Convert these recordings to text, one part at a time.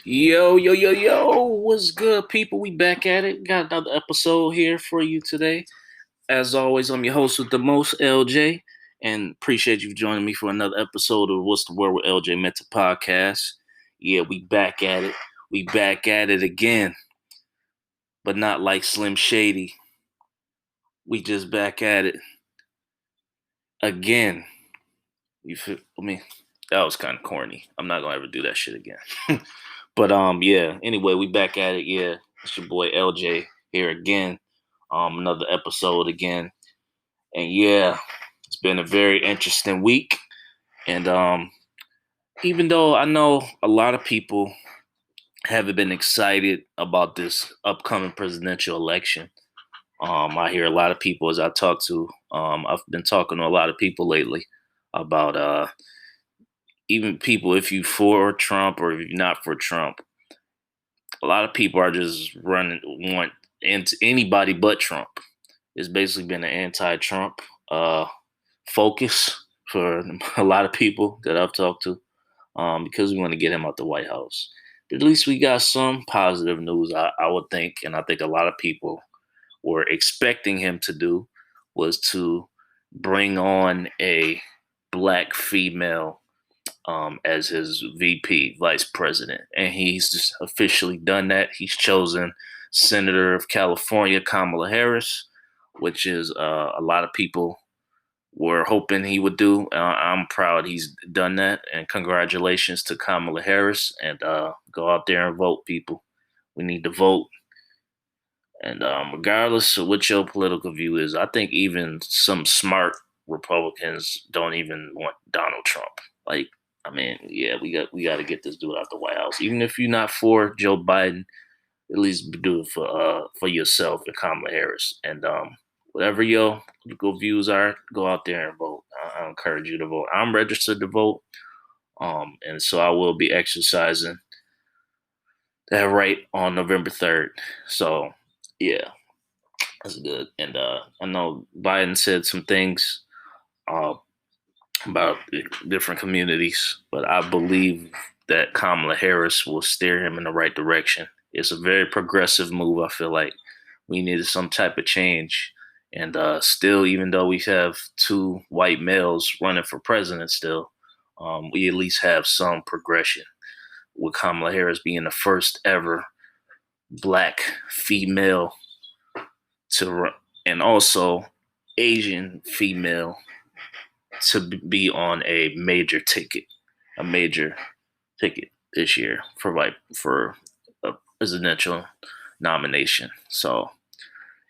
Yo, yo, yo, yo, what's good, people? We back at it. Got another episode here for you today. As always, I'm your host with the most, LJ, and appreciate you joining me for another episode of What's the Word with LJ Mental Podcast. Yeah, we back at it. We back at it again, but not like Slim Shady. We just back at it again. You feel me? That was kind of corny. I'm not gonna ever do that shit again. But yeah. Anyway, we back at it. Yeah, it's your boy LJ here again. Another episode again, and yeah, it's been a very interesting week. And even though I know a lot of people haven't been excited about this upcoming presidential election, I hear a lot of people as I talk to. I've been talking to a lot of people lately about even people if you for Trump or if you're not for Trump. A lot of people are just running want into anybody but Trump. It's basically been an anti-Trump uh, focus for a lot of people that I've talked to because we want to get him out the White House. But at least we got some positive news, I would think, and I think a lot of people were expecting him to do was to bring on a black female as his VP, vice president. And he's just officially done that. He's chosen Senator of California, Kamala Harris, which is a lot of people were hoping he would do. I'm proud he's done that. And congratulations to Kamala Harris. And go out there and vote, people. We need to vote. And regardless of what your political view is, I think even some smart Republicans don't even want Donald Trump. Like, I mean, yeah, we got to get this dude out the White House. Even if you're not for Joe Biden, at least do it for yourself and Kamala Harris. And whatever your political views are, go out there and vote. I encourage you to vote. I'm registered to vote, and so I will be exercising that right on November 3rd. So yeah, that's good. And I know Biden said some things uh, about different communities, but I believe that Kamala Harris will steer him in the right direction. It's a very progressive move. I feel like we needed some type of change. And still, even though we have two white males running for president, still, we at least have some progression. With Kamala Harris being the first ever black female to run, and also Asian female to be on a major ticket this year for a presidential nomination. So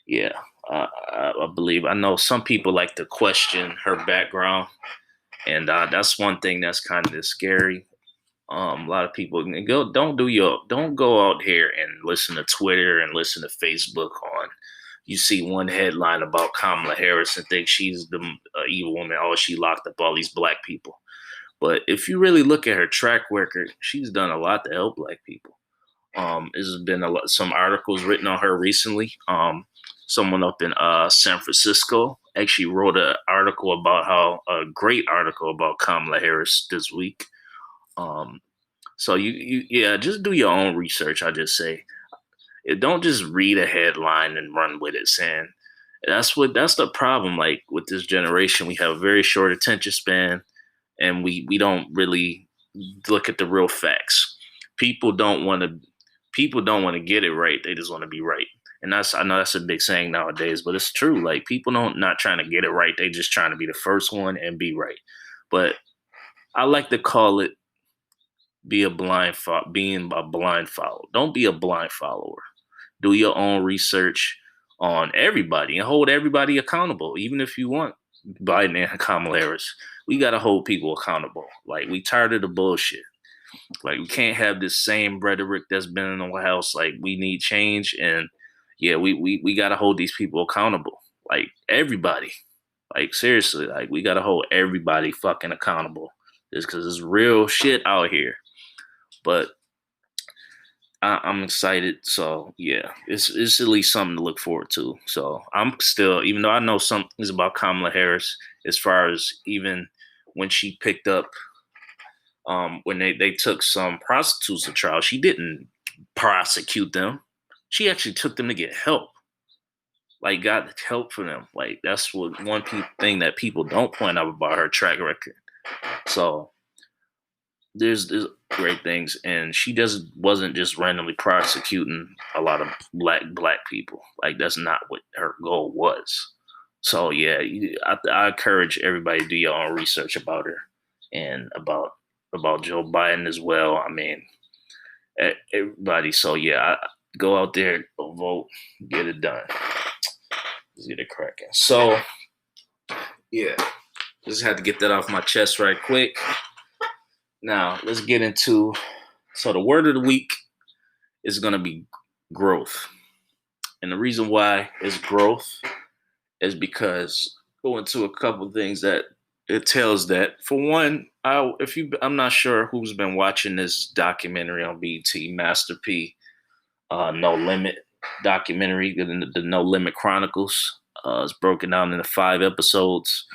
yeah, I believe I know some people like to question her background, and that's one thing that's kind of scary. A lot of people don't go out here and listen to Twitter and listen to Facebook on. You see one headline about Kamala Harris and think she's the evil woman. Oh, she locked up all these black people. But if you really look at her track record, she's done a lot to help black people. There's been some articles written on her recently. Someone up in San Francisco actually wrote an article about how a great article about Kamala Harris this week. Um, so yeah, just do your own research. I just say, don't just read a headline and run with it. Saying that's the problem. Like with this generation, we have a very short attention span, and we don't really look at the real facts. People don't want to people don't want to get it right. They just want to be right. And I know that's a big saying nowadays, but it's true. Like people don't not trying to get it right. They just trying to be the first one and be right. But I like to call it being a blind follower. Don't be a blind follower. Do your own research on everybody and hold everybody accountable. Even if you want Biden and Kamala Harris, we gotta hold people accountable. Like we tired of the bullshit. Like we can't have this same rhetoric that's been in the White House. Like we need change, and yeah, we gotta hold these people accountable. Like everybody. Like seriously, like we gotta hold everybody fucking accountable. Just because it's real shit out here. But I'm excited. So yeah, it's at least something to look forward to. So I'm still, even though I know some things about Kamala Harris, as far as even when she picked up when they took some prostitutes to trial, she didn't prosecute them. She actually took them to get help, like got help for them. Like that's what thing that people don't point out about her track record. So there's great things, and she just wasn't just randomly prosecuting a lot of black people. Like that's not what her goal was. So yeah, I encourage everybody to do your own research about her and about Joe Biden as well. I mean, everybody. So yeah, go out there, vote, get it done. Let's get it cracking. So yeah, just had to get that off my chest right quick. Now let's get into. So the word of the week is going to be growth, and the reason why it's growth is because go into a couple of things that it tells that. For one, I'm not sure who's been watching this documentary on BT, Master P, No Limit documentary, the No Limit Chronicles. It's broken down into 5 episodes.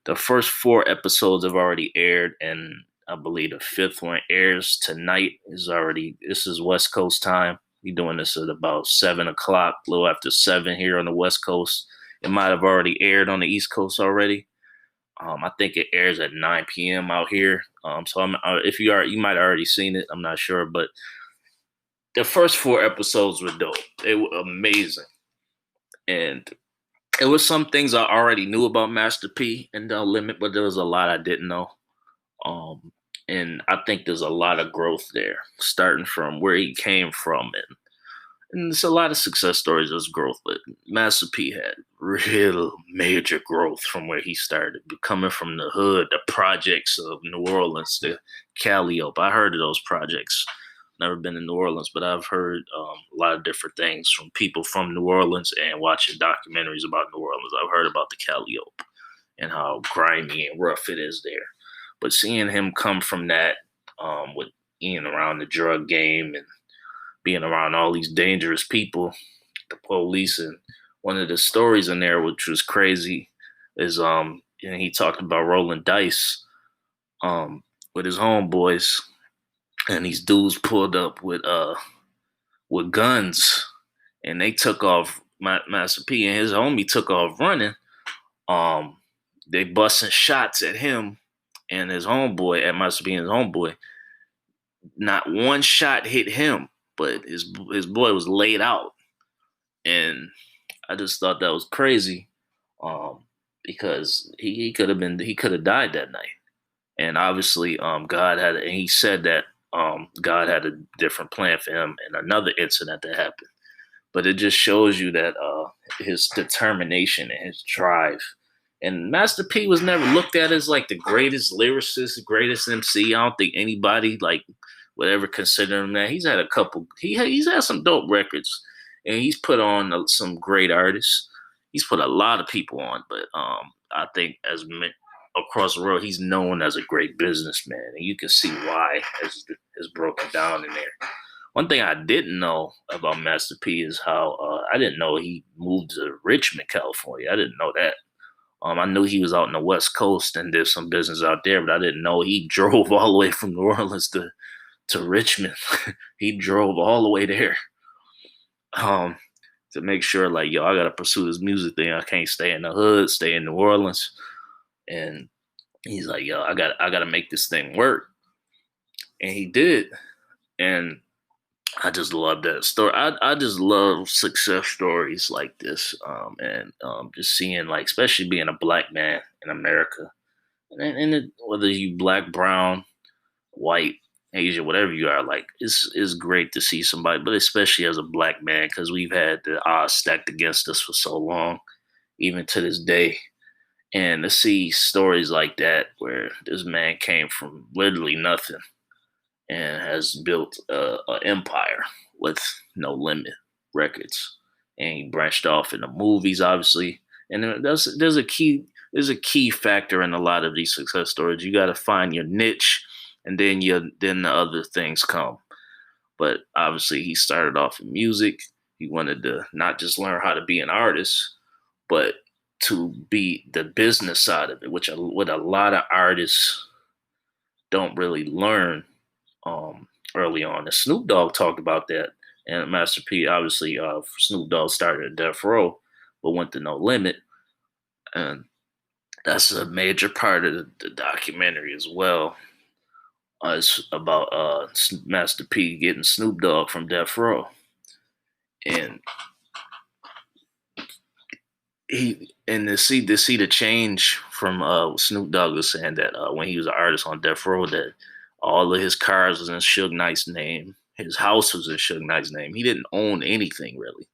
The first 4 episodes have already aired, and I believe the fifth one airs tonight. This is West Coast time. We're doing this at about 7 o'clock, a little after 7 here on the West Coast. It might have already aired on the East Coast already. I think it airs at 9 p.m. out here. So if you might have already seen it. I'm not sure, but the first 4 episodes were dope. They were amazing, and it was some things I already knew about Master P and No Limit, but there was a lot I didn't know. And I think there's a lot of growth there, starting from where he came from, and it's a lot of success stories as growth. But Master P had real major growth from where he started, coming from the hood, the projects of New Orleans, the Calliope. I heard of those projects. Never been in New Orleans, but I've heard a lot of different things from people from New Orleans and watching documentaries about New Orleans. I've heard about the Calliope and how grimy and rough it is there. But seeing him come from that, with being around the drug game and being around all these dangerous people, the police, and one of the stories in there, which was crazy, is and he talked about rolling dice with his homeboys, and these dudes pulled up with guns, and they took off. Master P and his homie took off running. They busting shots at him and his homeboy, at Master P and his homeboy. Not one shot hit him, but his boy was laid out, and I just thought that was crazy, because he could have died that night, and obviously, and he said that God had a different plan for him in another incident that happened. But it just shows you that his determination and his drive. And Master P was never looked at as like the greatest lyricist, greatest MC. I don't think anybody like would ever consider him that. He's had a couple. He's had some dope records, and he's put on some great artists. He's put a lot of people on, but I think across the world, he's known as a great businessman, and you can see why as broken down in there. One thing I didn't know about Master P is how I didn't know he moved to Richmond, California. I didn't know that. I knew he was out in the West Coast and did some business out there, but I didn't know he drove all the way from New Orleans to Richmond. He drove all the way there, to make sure, like, yo, I gotta pursue this music thing. I can't stay in the hood, stay in New Orleans. And he's like, yo, I gotta make this thing work. And he did. And I just love that story. I just love success stories like this, and just seeing, like, especially being a black man in America, whether you black, brown, white, Asian, whatever you are, like it's great to see somebody, but especially as a black man, because we've had the odds stacked against us for so long, even to this day, and to see stories like that where this man came from literally nothing and has built an empire with No Limit Records, and he branched off into movies, obviously. And there's a key factor in a lot of these success stories. You got to find your niche, and then the other things come. But obviously, he started off in music. He wanted to not just learn how to be an artist, but to be the business side of it, which what a lot of artists don't really learn early on. And Snoop Dogg talked about that. And Master P, obviously, Snoop Dogg started at Death Row, but went to No Limit. And that's a major part of the documentary as well. It's about Master P getting Snoop Dogg from Death Row. And to see the change from Snoop Dogg was saying that when he was an artist on Death Row, that all of his cars was in Suge Knight's name, his house was in Suge Knight's name. He didn't own anything really.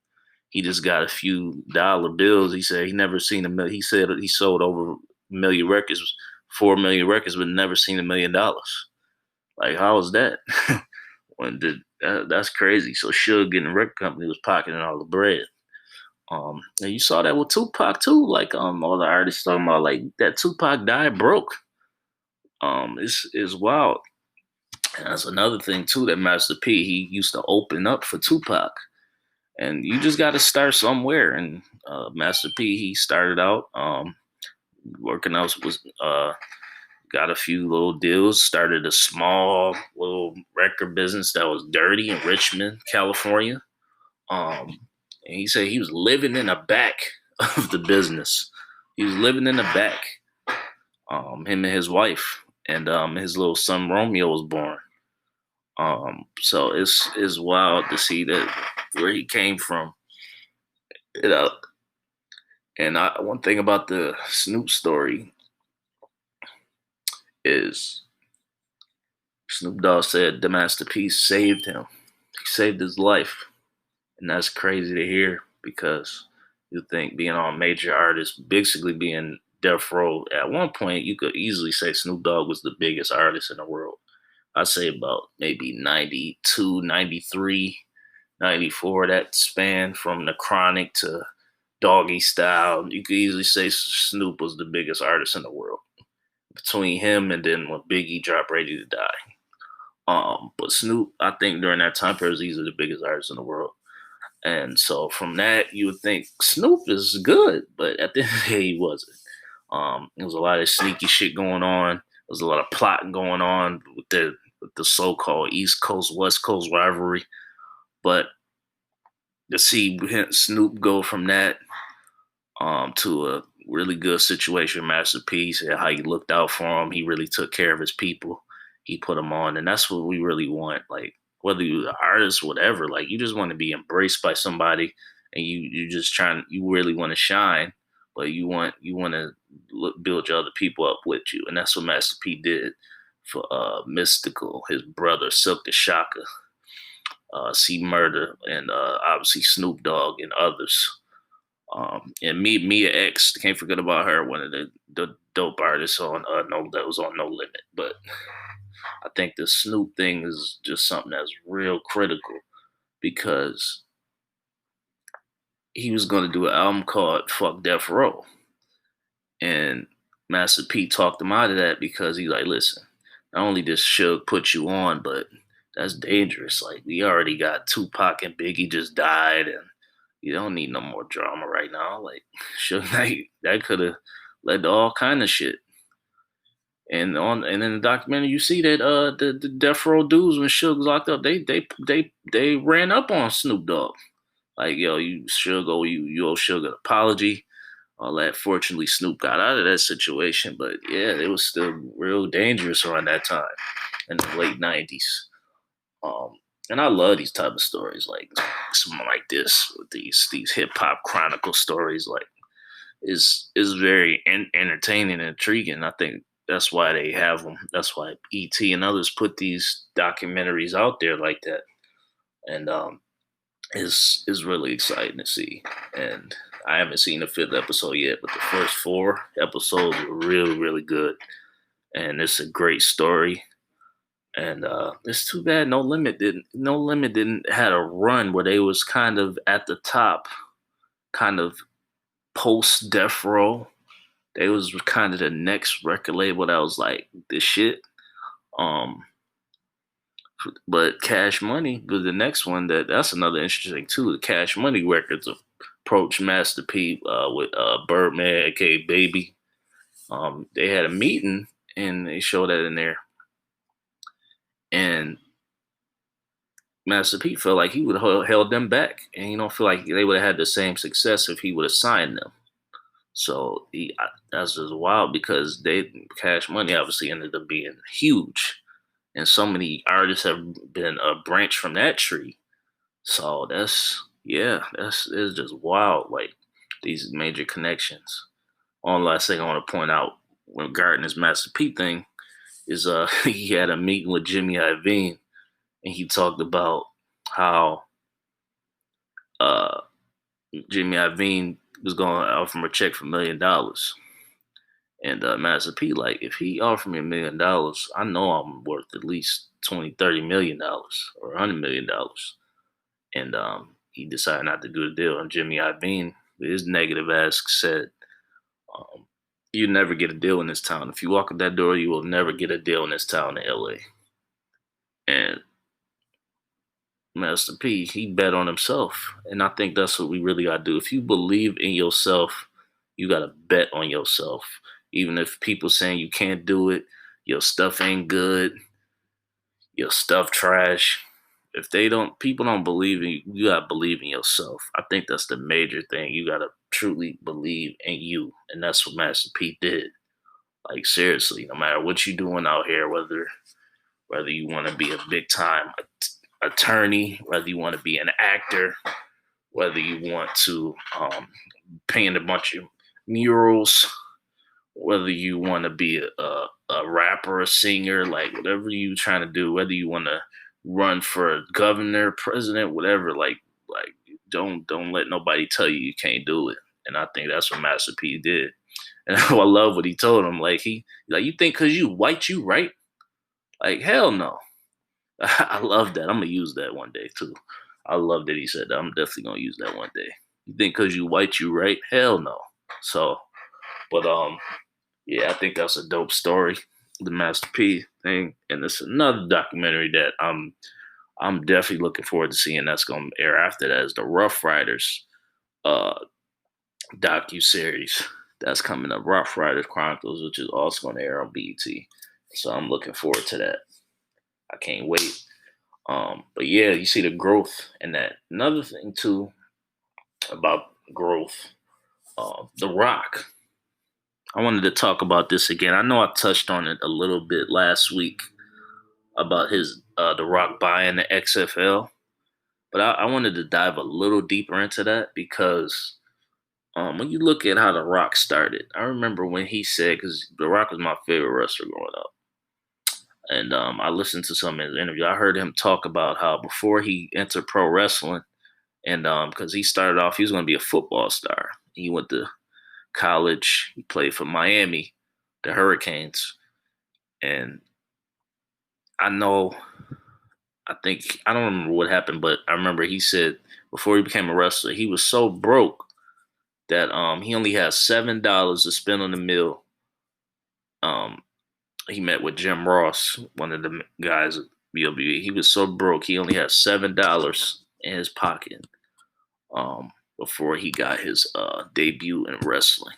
He just got a few dollar bills. He said he never seen a million. He said he sold over a million records, 4 million records, but never seen $1 million. Like how was that? That's crazy. So Suge getting a record company was pocketing all the bread. And you saw that with Tupac too. Like all the artists talking about like that Tupac died broke. Is wild. And that's another thing too that Master P he used to open up for Tupac. And you just got to start somewhere. And Master P he started out working out was got a few little deals. Started a small little record business that was dirty in Richmond, California. Um, and he said he was living in the back of the business. He was living in the back. Him and his wife, and his little son Romeo was born. So it's wild to see that where he came from. You know, and one thing about the Snoop story is Snoop Dogg said the Master P saved him. He saved his life, and that's crazy to hear because you think being on major artists, basically being Death Row. At one point, you could easily say Snoop Dogg was the biggest artist in the world. I'd say about maybe 92, 93, 94, that span from the Chronic to Doggy Style. You could easily say Snoop was the biggest artist in the world. Between him and then when Biggie dropped Ready to Die. But Snoop, I think during that time period, was easily the biggest artist in the world. And so from that, you would think Snoop is good, but at the end of the day, he wasn't. There was a lot of sneaky shit going on. There was a lot of plotting going on with the so-called East Coast West Coast rivalry. But to see Snoop go from that to a really good situation, Master P, and how he looked out for him, he really took care of his people. He put them on, and that's what we really want. Like whether you're an artist, whatever, like you just want to be embraced by somebody, and you just trying, you really want to shine, but you want to build your other people up with you, and that's what Master P did for Mystical, his brother Silk the Shaka, C Murder, and obviously Snoop Dogg and others. And Mia X, can't forget about her, one of the dope artists on no that was on No Limit. But I think the Snoop thing is just something that's real critical because he was going to do an album called Fuck Death Row. And Master P talked him out of that because he's like, listen, not only does Suge put you on, but that's dangerous. Like, we already got Tupac and Biggie just died, and you don't need no more drama right now. Like, Suge Knight, that could have led to all kind of shit. And in the documentary, you see that the Death Row dudes when Suge was locked up, they ran up on Snoop Dogg. Like, yo, you Suge, you owe Suge an apology. All that. Fortunately, Snoop got out of that situation, but yeah, it was still real dangerous around that time in the late '90s. Um, and I love these type of stories, like something like this, with these hip hop chronicle stories. Like, is very entertaining and intriguing. I think that's why they have them. That's why ET and others put these documentaries out there like that, and is really exciting to see. And I haven't seen the fifth episode yet, but the first four episodes were really, really good. And it's a great story. And it's too bad No Limit didn't had a run where they was kind of at the top, kind of post Death Row. They was kind of the next record label that was like the shit. Um, but Cash Money was the next one. That's another interesting too. The Cash Money records approached Master P with Birdman, aka Baby. They had a meeting and they showed that in there. And Master P felt like he would have held them back, and he don't feel like they would have had the same success if he would have signed them. So that's just wild because Cash Money obviously ended up being huge, and so many artists have been a branch from that tree. So it's just wild. Like these major connections. One last thing I want to point out regarding this Master P thing is he had a meeting with Jimmy Iovine, and he talked about how uh Jimmy Iovine was going to offer him a check for $1 million. And Master P, like, if he offered me $1 million, I know I'm worth at least 20, $30 million or $100 million. And he decided not to do the deal. And Jimmy Iovine, his negative ass said, um, "You never get a deal in this town. If you walk in that door, you will never get a deal in this town in LA." And Master P, he bet on himself. And I think that's what we really got to do. If you believe in yourself, you got to bet on yourself. Even if people saying you can't do it, your stuff ain't good, your stuff trash. If people don't believe in you, you got to believe in yourself. I think that's the major thing. You got to truly believe in you. And that's what Master P did. Like, seriously, no matter what you doing out here, whether you want to be a big time attorney, whether you want to be an actor, whether you want to paint a bunch of murals, whether you want to be a rapper, a singer, like whatever you trying to do, whether you want to run for governor, president, whatever, like don't let nobody tell you you can't do it. And I think that's what Master P did. And I love what he told him. You think because you white, you right? Like, hell no. I love that. I'm gonna use that one day too. I love that he said that. I'm definitely gonna use that one day. You think because you white, you right? Hell no. So, but yeah, I think that's a dope story, the Master P thing, and it's another documentary that I'm definitely looking forward to seeing. That's gonna air after that is the Rough Riders uh docu series that's coming up, Rough Riders Chronicles, which is also gonna air on BET. So I'm looking forward to that. I can't wait. But yeah, you see the growth in that. Another thing too about growth, The Rock. I wanted to talk about this again. I know I touched on it a little bit last week about his The Rock buying the XFL, but I wanted to dive a little deeper into that because when you look at how The Rock started, I remember when he said, because The Rock was my favorite wrestler growing up. And I listened to some of his interview. I heard him talk about how before he entered pro wrestling, and because he started off, he was going to be a football star. He went to college. He played for Miami, the Hurricanes, and I know. I think I don't remember what happened, but I remember he said before he became a wrestler, he was so broke that he only had $7 to spend on the meal. Um, he met with Jim Ross, one of the guys at WWE. He was so broke, he only had $7 in his pocket before he got his debut in wrestling.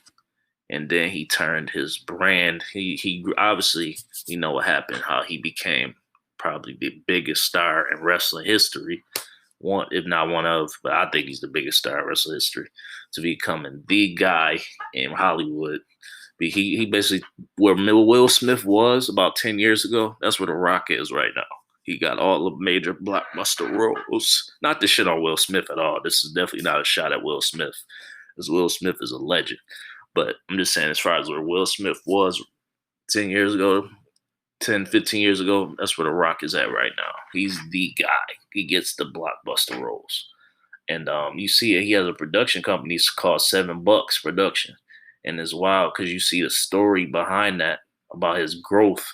And then he turned his brand. He obviously, you know what happened, how he became probably the biggest star in wrestling history, one if not one of, but I think he's the biggest star in wrestling history, to becoming the guy in Hollywood. He basically where Will Smith was about 10 years ago. That's where The Rock is right now. He got all the major blockbuster roles. Not the shit on Will Smith at all. This is definitely not a shot at Will Smith, because Will Smith is a legend. But I'm just saying, as far as where Will Smith was 10 years ago, 10, 15 years ago, that's where The Rock is at right now. He's the guy. He gets the blockbuster roles. And you see it, he has a production company it's called $7 Production. And it's wild because you see the story behind that about his growth,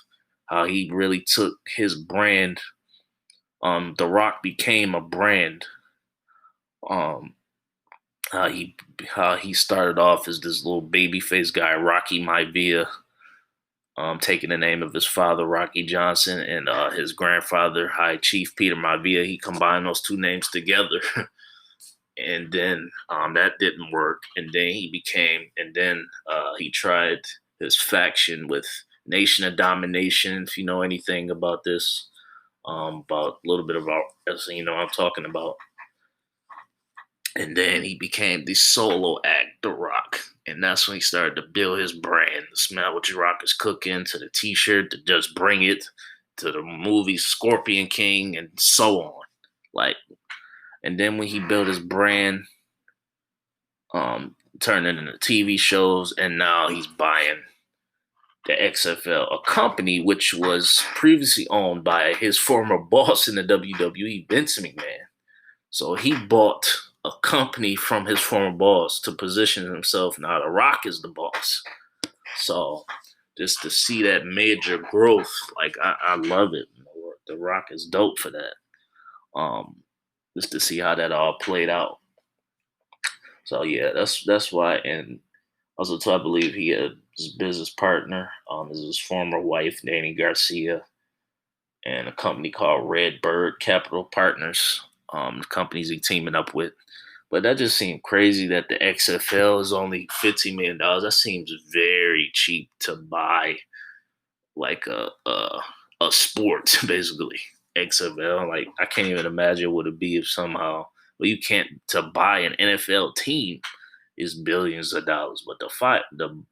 how he really took his brand. The Rock became a brand. Um, how he started off as this little baby face guy, Rocky Maivia, taking the name of his father, Rocky Johnson, and his grandfather, High Chief Peter Maivia. He combined those two names together. And then that didn't work. And then he tried his faction with Nation of Domination, if you know anything about this. about a little bit about, I'm talking about. And then he became the solo act, The Rock. And that's when he started to build his brand. The smell what your rock is cooking, to the t-shirt, to just bring it, to the movie Scorpion King, and so on. Like, and then when he built his brand, turned it into TV shows, and now he's buying the XFL, a company which was previously owned by his former boss in the WWE, Vince McMahon. So he bought a company from his former boss to position himself. Now The Rock is the boss. So just to see that major growth, like I love it. The Rock is dope for that. Just to see how that all played out. So yeah, that's why. And also, too, I believe he his business partner is his former wife, Danny Garcia, and a company called Red Bird Capital Partners. The companies he teaming up with. But that just seemed crazy that the XFL is only $15 million. That seems very cheap to buy like a sport, basically. XFL. Like I can't even imagine what it'd be if somehow well you can't to buy an NFL team is billions of dollars. But the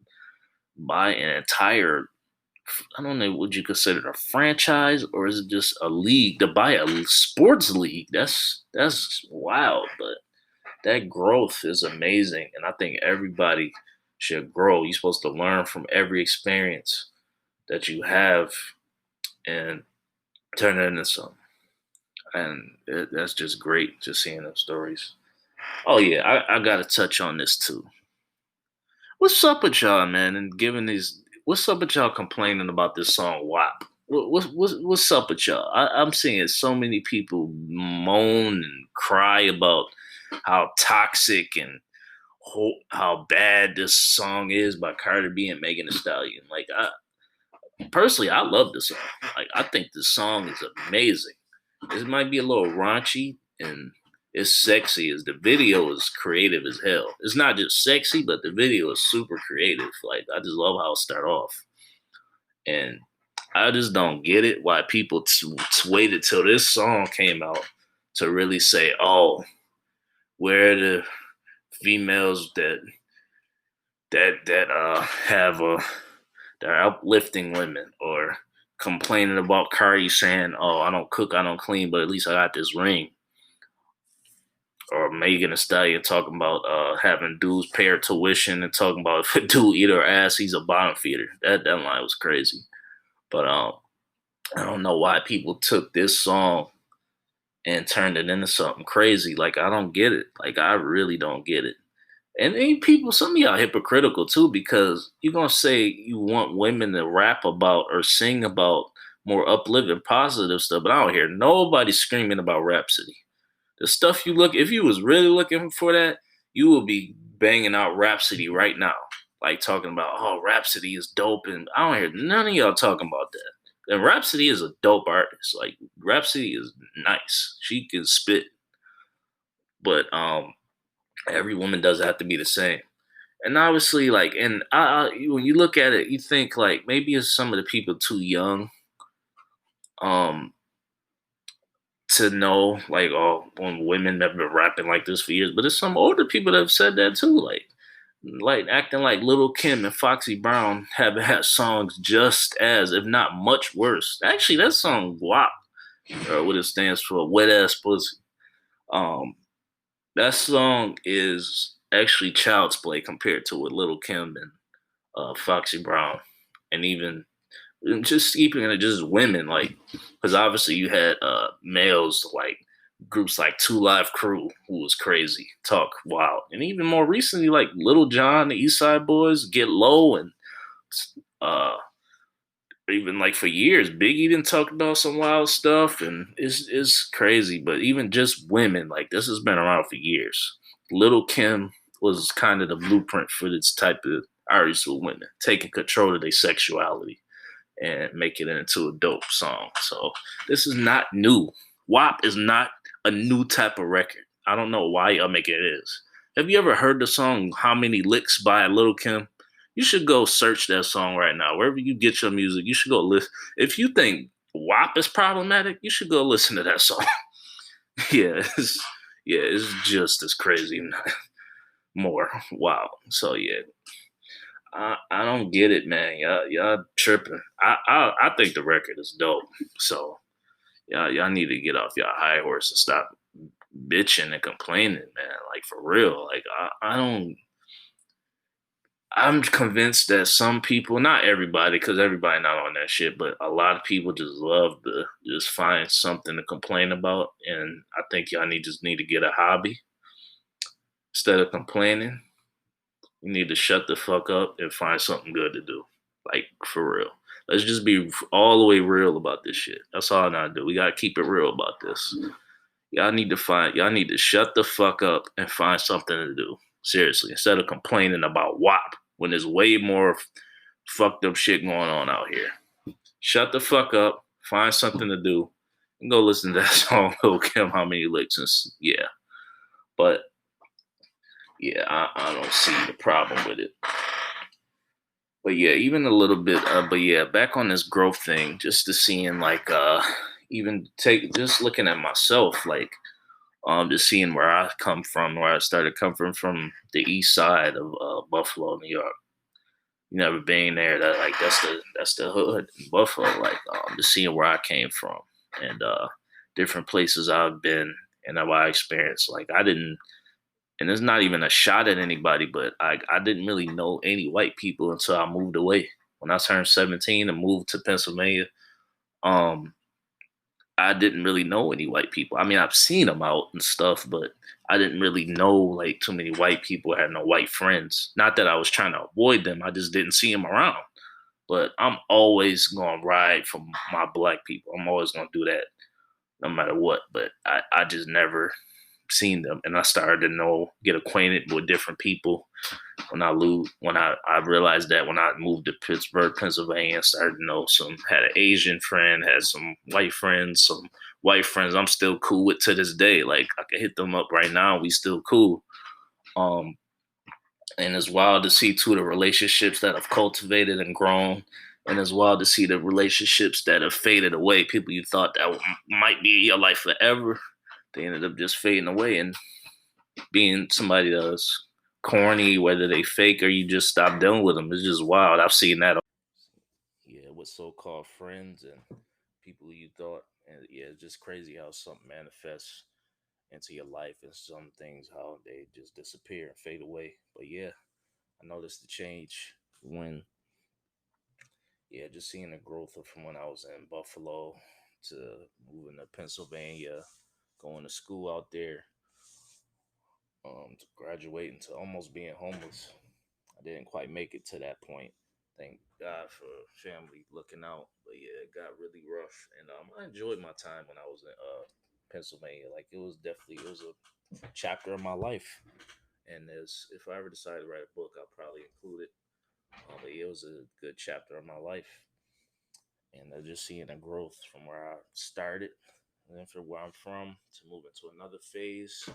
buy an entire I don't know, would you consider it a franchise or is it just a league? To buy a sports league, that's wild, but that growth is amazing. And I think everybody should grow. You're supposed to learn from every experience that you have and turn it into something. And that's just great, just seeing those stories. Oh, yeah, I got to touch on this too. What's up with y'all, man? And giving these, what's up with y'all complaining about this song WAP? What's up with y'all? I'm seeing so many people moan and cry about how toxic and how bad this song is by Cardi B and Megan Thee Stallion. Like, personally, I love this song. Like, I think this song is amazing. It might be a little raunchy and it's sexy as the video is creative as hell. It's not just sexy, but the video is super creative. Like, I just love how it start off. And I just don't get it why people waited till this song came out to really say, "Oh, where are the females that have they're uplifting women or complaining about Cardi saying, "Oh, I don't cook, I don't clean, but at least I got this ring." Or Megan Thee Stallion talking about having dudes pay her tuition and talking about if a dude eat her ass, he's a bottom feeder. That line was crazy. But I don't know why people took this song and turned it into something crazy. Like I don't get it. Like I really don't get it. And then people, some of y'all hypocritical too, because you're gonna say you want women to rap about or sing about more uplifting, positive stuff, but I don't hear nobody screaming about Rhapsody. The stuff you look, if you was really looking for that, you will be banging out Rhapsody right now, like talking about, oh, Rhapsody is dope, and I don't hear none of y'all talking about that. And Rhapsody is a dope artist. Like Rhapsody is nice. She can spit, but every woman doesn't have to be the same. And obviously, like, and when you look at it, you think like maybe it's some of the people too young, um, to know like, oh, when women have been rapping like this for years. But it's some older people that have said that too, like acting like Little Kim and Foxy Brown have had songs just as, if not much worse. Actually, that song WAP, or what it stands for, Wet Ass Pussy. Um, that song is actually child's play compared to what Little Kim and Foxy Brown, and even just keeping it just women, like because obviously you had males like groups like Two Live Crew, who was crazy, talk wild, and even more recently like Little John, the East Side Boys, Get Low, and uh, even like for years, Biggie didn't talk about some wild stuff, and it's crazy. But even just women, like this has been around for years. Little Kim was kind of the blueprint for this type of artists with women taking control of their sexuality and make it into a dope song. So this is not new. WAP is not a new type of record. I don't know why y'all make it is. Have you ever heard the song How Many Licks by Little Kim? You should go search that song right now. Wherever you get your music, you should go listen. If you think WAP is problematic, you should go listen to that song. Yeah, it's just as crazy, more. Wow. So yeah, I don't get it, man. Y'all tripping. I think the record is dope. So y'all need to get off y'all high horse and stop bitching and complaining, man. Like for real. Like I don't. I'm convinced that some people, not everybody, because everybody not on that shit, but a lot of people just love to just find something to complain about, and I think y'all just need to get a hobby instead of complaining. You need to shut the fuck up and find something good to do. Like for real. Let's just be all the way real about this shit. That's all I gotta do. We gotta keep it real about this. Y'all need to shut the fuck up and find something to do. Seriously, instead of complaining about WAP when there's way more fucked up shit going on out here. Shut the fuck up, find something to do, and go listen to that song Lil Kim How Many Licks and yeah. But yeah, I don't see the problem with it. But yeah, even a little bit. But yeah, back on this growth thing, just to seeing like even take just looking at myself, like just seeing where I come from, where I started coming from the east side of Buffalo, New York. You never been there, that like that's the hood in Buffalo. Like just seeing where I came from and different places I've been and how I experienced. Like I didn't, and it's not even a shot at anybody, but I didn't really know any white people until I moved away. When I turned 17 and moved to Pennsylvania, um, I didn't really know any white people. I mean, I've seen them out and stuff, but I didn't really know like too many white people. I had no white friends. Not that I was trying to avoid them. I just didn't see them around. But I'm always gonna ride for my black people. I'm always gonna do that no matter what. But I just never seen them, and I started to get acquainted with different people when I realized that when I moved to Pittsburgh, Pennsylvania, I started to know had an Asian friend, had some white friends I'm still cool with to this day. Like I can hit them up right now, we still cool. Um, and it's wild to see too the relationships that I've cultivated and grown. And it's wild to see the relationships that have faded away. People you thought that might be in your life forever, they ended up just fading away and being somebody that's corny, whether they fake or you just stop dealing with them. It's just wild. I've seen that. Yeah, with so-called friends and people you thought, and yeah, it's just crazy how something manifests into your life and some things how they just disappear and fade away. But yeah, I noticed the change when just seeing the growth from when I was in Buffalo to moving to Pennsylvania, going to school out there, to graduating to almost being homeless. I didn't quite make it to that point. Thank God for family looking out. But yeah, it got really rough, and I enjoyed my time when I was in Pennsylvania. Like it was a chapter of my life. And as if I ever decided to write a book, I'll probably include it. But yeah, it was a good chapter of my life, and just seeing the growth from where I started, and then from where I'm from to move into another phase,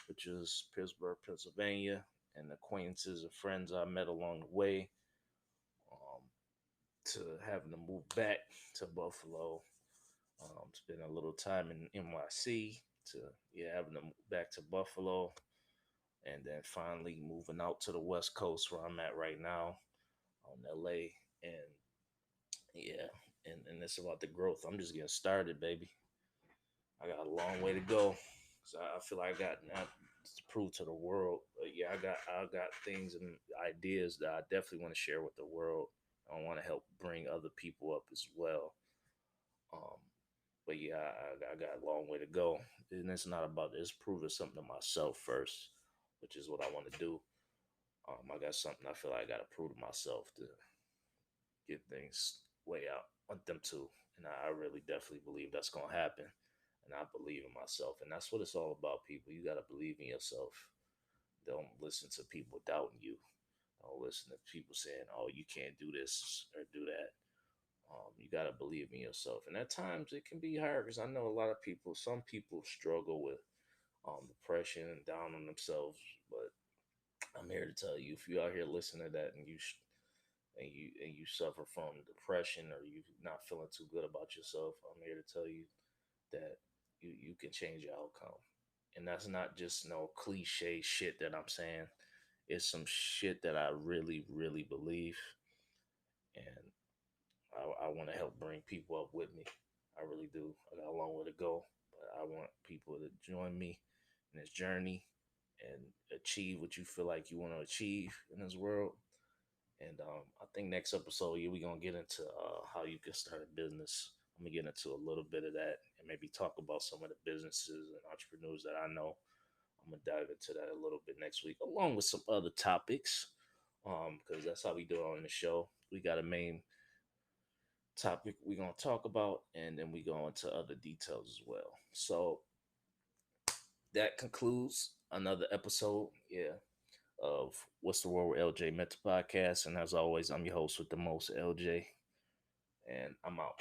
which is Pittsburgh, Pennsylvania, and acquaintances and friends I met along the way, um, to having to move back to Buffalo, spend a little time in NYC, to having to move back to Buffalo, and then finally moving out to the West Coast where I'm at right now, on LA, and yeah, and it's about the growth. I'm just getting started, baby. I got a long way to go. So I feel like I got not to prove to the world. But yeah, I got things and ideas that I definitely want to share with the world. I want to help bring other people up as well. Um, but yeah, I got a long way to go. And it's not about this. Proving something to myself first, which is what I want to do. I got something I feel like I got to prove to myself to get things way out. I want them to, and I really definitely believe that's gonna happen. And I believe in myself, and that's what it's all about. People, you gotta believe in yourself. Don't listen to people doubting you. Don't listen to people saying, "Oh, you can't do this or do that." You gotta believe in yourself, and at times it can be hard because I know a lot of people. Some people struggle with depression and down on themselves, but I'm here to tell you, if you out here listening to that and and you suffer from depression or you not feeling too good about yourself, I'm here to tell you that you can change your outcome. And that's not just no cliche shit that I'm saying. It's some shit that I really, really believe. And I want to help bring people up with me. I really do. I got a long way to go, but I want people to join me in this journey and achieve what you feel like you want to achieve in this world. And I think next episode, yeah, we're gonna get into how you can start a business. I'm gonna get into a little bit of that and maybe talk about some of the businesses and entrepreneurs that I know. I'm gonna dive into that a little bit next week, along with some other topics. Because that's how we do it on the show. We got a main topic we're gonna talk about, and then we go into other details as well. So that concludes another episode, yeah, of What's the World with LJ Met the podcast. And as always, I'm your host with the most, LJ, and I'm out.